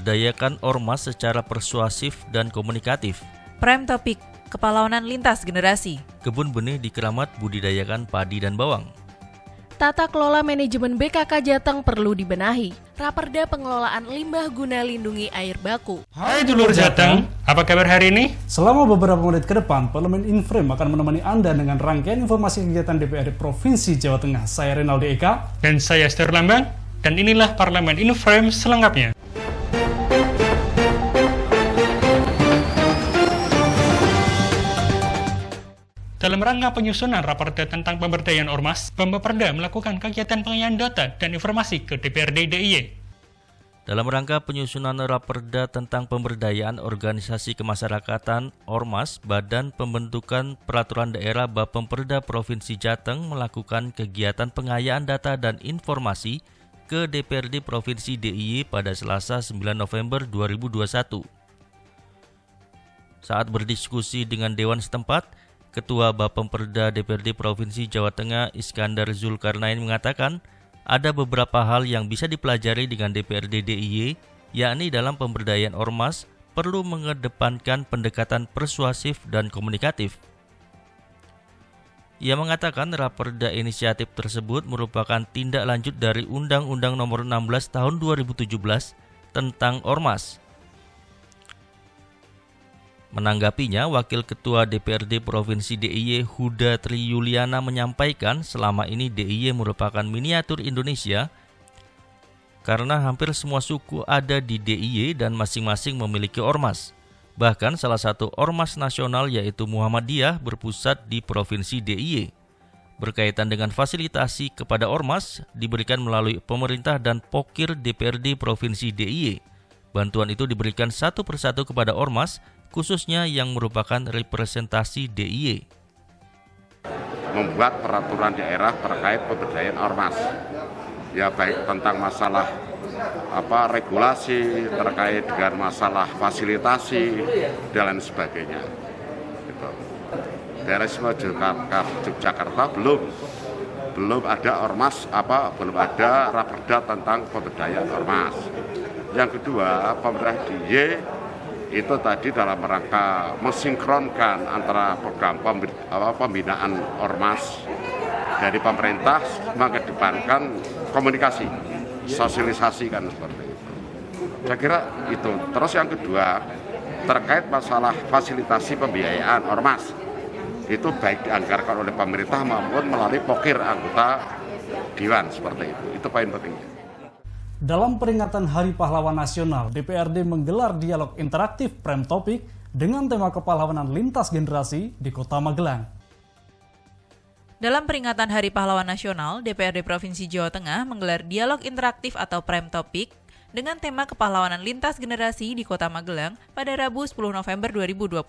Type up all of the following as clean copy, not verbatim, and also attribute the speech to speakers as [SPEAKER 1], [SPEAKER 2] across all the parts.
[SPEAKER 1] Berdayakan ormas secara persuasif dan komunikatif.
[SPEAKER 2] Prime Topik, kepahlawanan lintas generasi.
[SPEAKER 1] Kebun benih di Keramat budidayakan padi dan bawang.
[SPEAKER 3] Tata kelola manajemen BKK Jateng perlu dibenahi. Raperda pengelolaan limbah guna lindungi air baku.
[SPEAKER 4] Hai dulur Jateng, apa kabar hari ini?
[SPEAKER 5] Selama beberapa menit ke depan, Parlemen Inframe akan menemani Anda dengan rangkaian informasi kegiatan DPRD Provinsi Jawa Tengah. Saya Renaldi Eka.
[SPEAKER 4] Dan saya Esther Lambang, dan inilah Parlemen Inframe selengkapnya. Dalam rangka penyusunan raperda tentang pemberdayaan ormas, Pembaperda melakukan kegiatan pengayaan data dan informasi ke DPRD DIY.
[SPEAKER 1] Dalam rangka penyusunan raperda tentang pemberdayaan organisasi kemasyarakatan Ormas, Badan Pembentukan Peraturan Daerah Bapemperda Provinsi Jateng melakukan kegiatan pengayaan data dan informasi ke DPRD Provinsi DIY pada Selasa 9 November 2021. Saat berdiskusi dengan Dewan setempat, Ketua Bapemperda DPRD Provinsi Jawa Tengah Iskandar Zulkarnain mengatakan ada beberapa hal yang bisa dipelajari dengan DPRD DIY, yakni dalam pemberdayaan ormas perlu mengedepankan pendekatan persuasif dan komunikatif. Ia mengatakan raperda inisiatif tersebut merupakan tindak lanjut dari Undang-Undang Nomor 16 Tahun 2017 tentang Ormas. Menanggapinya, Wakil Ketua DPRD Provinsi DIY Huda Triyuliana menyampaikan selama ini DIY merupakan miniatur Indonesia karena hampir semua suku ada di DIY dan masing-masing memiliki ormas. Bahkan salah satu ormas nasional yaitu Muhammadiyah berpusat di Provinsi DIY. Berkaitan dengan fasilitasi kepada ormas diberikan melalui pemerintah dan Pokir DPRD Provinsi DIY. Bantuan itu diberikan satu persatu kepada ormas, khususnya yang merupakan representasi DIY.
[SPEAKER 6] Membuat peraturan daerah terkait pemberdayaan ormas, ya baik tentang masalah regulasi terkait dengan masalah fasilitasi dan lain sebagainya. Gitu. Daerah istimewa Yogyakarta belum ada ormas belum ada raperda tentang pemberdayaan ormas. Yang kedua, pemerintah DIY itu tadi dalam rangka mensinkronkan antara program pembinaan ormas dari pemerintah mengedepankan komunikasi, sosialisasi kan seperti itu. Saya kira itu. Terus yang kedua, terkait masalah fasilitasi pembiayaan ormas, itu baik dianggarkan oleh pemerintah maupun melalui pokir anggota Dewan seperti itu. Itu poin pentingnya.
[SPEAKER 5] Dalam peringatan Hari Pahlawan Nasional, DPRD menggelar dialog interaktif Prime Topik dengan tema kepahlawanan lintas generasi di Kota Magelang.
[SPEAKER 2] Dalam peringatan Hari Pahlawan Nasional, DPRD Provinsi Jawa Tengah menggelar dialog interaktif atau Prime Topik dengan tema kepahlawanan lintas generasi di Kota Magelang pada Rabu 10 November 2021.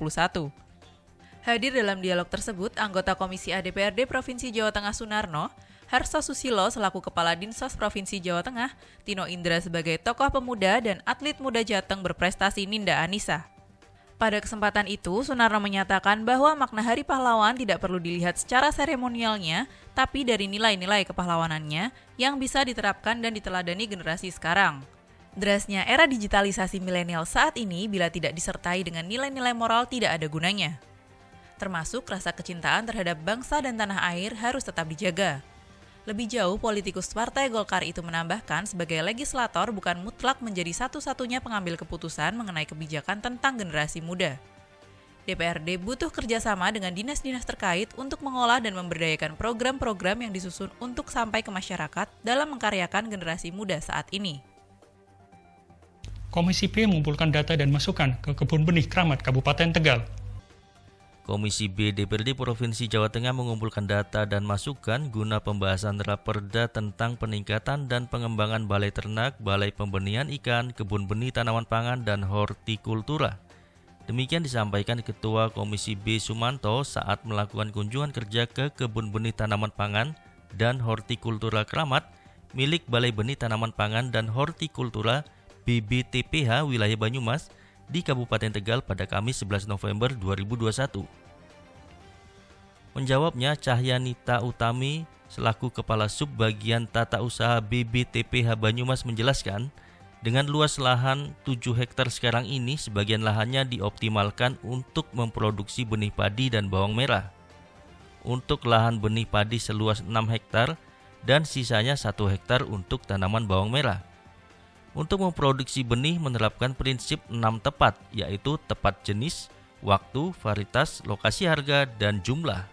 [SPEAKER 2] Hadir dalam dialog tersebut anggota Komisi A DPRD Provinsi Jawa Tengah Sunarno, Harso Susilo selaku Kepala Dinsos Provinsi Jawa Tengah, Tino Indra sebagai tokoh pemuda dan atlet muda Jateng berprestasi Ninda Anissa. Pada kesempatan itu, Sunarno menyatakan bahwa makna Hari Pahlawan tidak perlu dilihat secara seremonialnya, tapi dari nilai-nilai kepahlawanannya yang bisa diterapkan dan diteladani generasi sekarang. Derasnya era digitalisasi milenial saat ini bila tidak disertai dengan nilai-nilai moral tidak ada gunanya. Termasuk rasa kecintaan terhadap bangsa dan tanah air harus tetap dijaga. Lebih jauh, politikus Partai Golkar itu menambahkan sebagai legislator bukan mutlak menjadi satu-satunya pengambil keputusan mengenai kebijakan tentang generasi muda. DPRD butuh kerjasama dengan dinas-dinas terkait untuk mengolah dan memberdayakan program-program yang disusun untuk sampai ke masyarakat dalam mengkaryakan generasi muda saat ini.
[SPEAKER 4] Komisi B mengumpulkan data dan masukan ke Kebun Benih Keramat Kabupaten Tegal.
[SPEAKER 1] Komisi B DPRD Provinsi Jawa Tengah mengumpulkan data dan masukan guna pembahasan raperda tentang peningkatan dan pengembangan balai ternak, balai pembenihan ikan, kebun benih tanaman pangan, dan hortikultura. Demikian disampaikan Ketua Komisi B Sumanto saat melakukan kunjungan kerja ke kebun benih tanaman pangan dan hortikultura Keramat milik Balai Benih Tanaman Pangan dan Hortikultura BBTPH wilayah Banyumas di Kabupaten Tegal pada Kamis 11 November 2021. Menjawabnya, Cahyanita Utami selaku Kepala Subbagian Tata Usaha BBTPH Banyumas menjelaskan, Dengan luas lahan 7 hektar sekarang ini, sebagian lahannya dioptimalkan untuk memproduksi benih padi dan bawang merah. Untuk lahan benih padi seluas 6 hektar dan sisanya 1 hektar untuk tanaman bawang merah. Untuk memproduksi benih menerapkan prinsip 6 tepat, yaitu tepat jenis, waktu, varietas, lokasi harga, dan jumlah.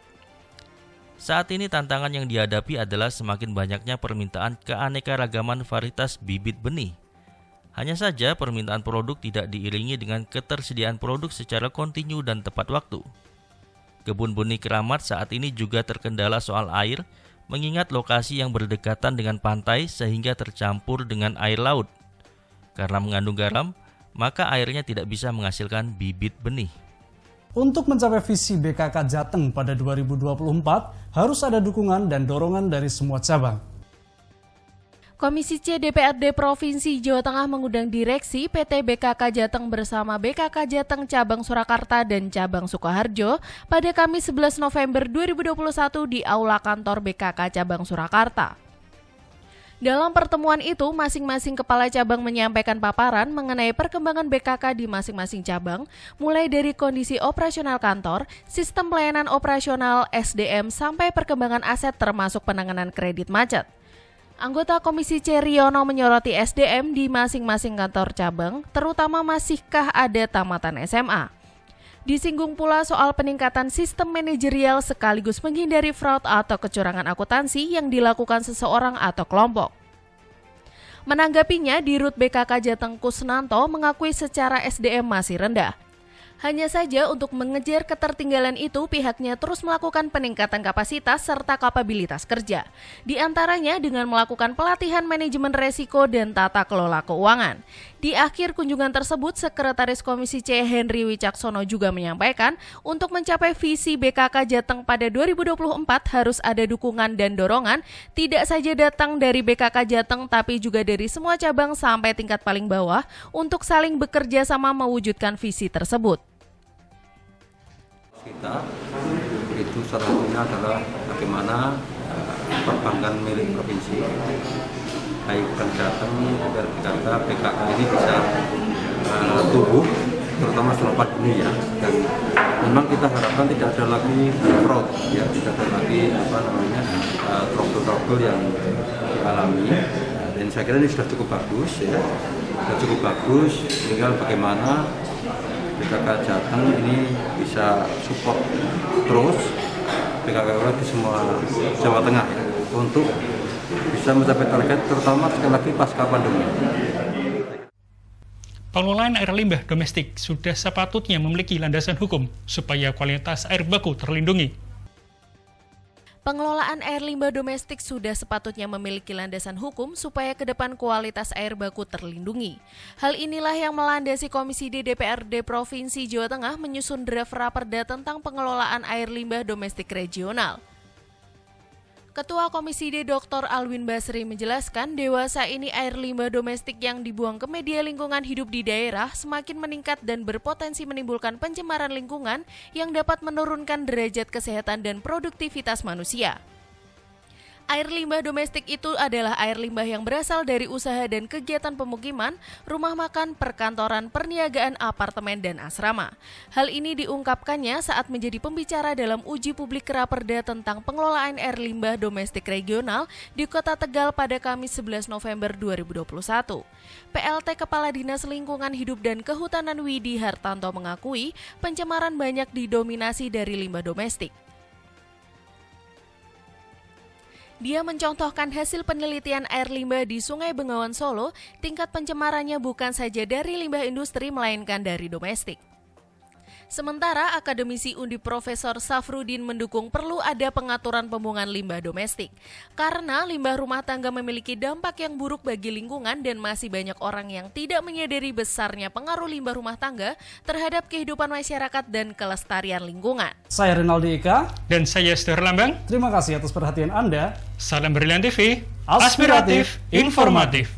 [SPEAKER 1] Saat ini tantangan yang dihadapi adalah semakin banyaknya permintaan keanekaragaman varietas bibit benih. Hanya saja permintaan produk tidak diiringi dengan ketersediaan produk secara kontinu dan tepat waktu. Kebun benih Keramat saat ini juga terkendala soal air, mengingat lokasi yang berdekatan dengan pantai sehingga tercampur dengan air laut. Karena mengandung garam, maka airnya tidak bisa menghasilkan bibit benih.
[SPEAKER 5] Untuk mencapai visi BKK Jateng pada 2024, harus ada dukungan dan dorongan dari semua cabang.
[SPEAKER 3] Komisi C DPRD Provinsi Jawa Tengah mengundang direksi PT BKK Jateng bersama BKK Jateng Cabang Surakarta dan Cabang Sukoharjo pada Kamis 11 November 2021 di Aula Kantor BKK Cabang Surakarta. Dalam pertemuan itu, masing-masing kepala cabang menyampaikan paparan mengenai perkembangan BKK di masing-masing cabang, mulai dari kondisi operasional kantor, sistem pelayanan operasional, SDM, sampai perkembangan aset termasuk penanganan kredit macet. Anggota Komisi C Riono menyoroti SDM di masing-masing kantor cabang, terutama masihkah ada tamatan SMA. Disinggung pula soal peningkatan sistem manajerial sekaligus menghindari fraud atau kecurangan akuntansi yang dilakukan seseorang atau kelompok. Menanggapinya, Dirut BKK Jateng Kusnanto mengakui secara SDM masih rendah. Hanya saja untuk mengejar ketertinggalan itu, pihaknya terus melakukan peningkatan kapasitas serta kapabilitas kerja. Di antaranya dengan melakukan pelatihan manajemen resiko dan tata kelola keuangan. Di akhir kunjungan tersebut, Sekretaris Komisi C Henry Wicaksono juga menyampaikan untuk mencapai visi BKK Jateng pada 2024 harus ada dukungan dan dorongan, tidak saja datang dari BKK Jateng tapi juga dari semua cabang sampai tingkat paling bawah untuk saling bekerja sama mewujudkan visi tersebut.
[SPEAKER 7] Kita itu salah satunya adalah bagaimana perbankan milik provinsi, baik Bank Jateng, BKK, BKK ini bisa tumbuh, terutama setelah pandemi ya. Dan memang kita harapkan tidak ada lagi fraud, ya, tidak ada lagi trouble yang dialami. Dan saya kira ini sudah cukup bagus, ya, sudah cukup bagus. Tinggal bagaimana BKK Jateng ini bisa support terus BKK di semua Jawa Tengah untuk bisa mencapai target, terutama sekali lagi pasca pandemi.
[SPEAKER 4] Pengelolaan air limbah domestik sudah sepatutnya memiliki landasan hukum supaya kualitas air baku terlindungi.
[SPEAKER 3] Pengelolaan air limbah domestik sudah sepatutnya memiliki landasan hukum supaya ke depan kualitas air baku terlindungi. Hal inilah yang melandasi Komisi D DPRD Provinsi Jawa Tengah menyusun draft raperda tentang pengelolaan air limbah domestik regional. Ketua Komisi D Dr. Alwin Basri menjelaskan, dewasa ini air limbah domestik yang dibuang ke media lingkungan hidup di daerah semakin meningkat dan berpotensi menimbulkan pencemaran lingkungan yang dapat menurunkan derajat kesehatan dan produktivitas manusia. Air limbah domestik itu adalah air limbah yang berasal dari usaha dan kegiatan pemukiman, rumah makan, perkantoran, perniagaan, apartemen, dan asrama. Hal ini diungkapkannya saat menjadi pembicara dalam uji publik raperda tentang pengelolaan air limbah domestik regional di Kota Tegal pada Kamis 11 November 2021. PLT Kepala Dinas Lingkungan Hidup dan Kehutanan Widi Hartanto mengakui pencemaran banyak didominasi dari limbah domestik. Dia mencontohkan hasil penelitian air limbah di Sungai Bengawan Solo, tingkat pencemarannya bukan saja dari limbah industri melainkan dari domestik. Sementara akademisi Undip Profesor Safrudin mendukung perlu ada pengaturan pembuangan limbah domestik. Karena limbah rumah tangga memiliki dampak yang buruk bagi lingkungan dan masih banyak orang yang tidak menyadari besarnya pengaruh limbah rumah tangga terhadap kehidupan masyarakat dan kelestarian lingkungan.
[SPEAKER 5] Saya Renaldi Eka.
[SPEAKER 4] Dan saya Esther Lambang.
[SPEAKER 5] Terima kasih atas perhatian Anda.
[SPEAKER 4] Salam Brilian TV, aspiratif, informatif.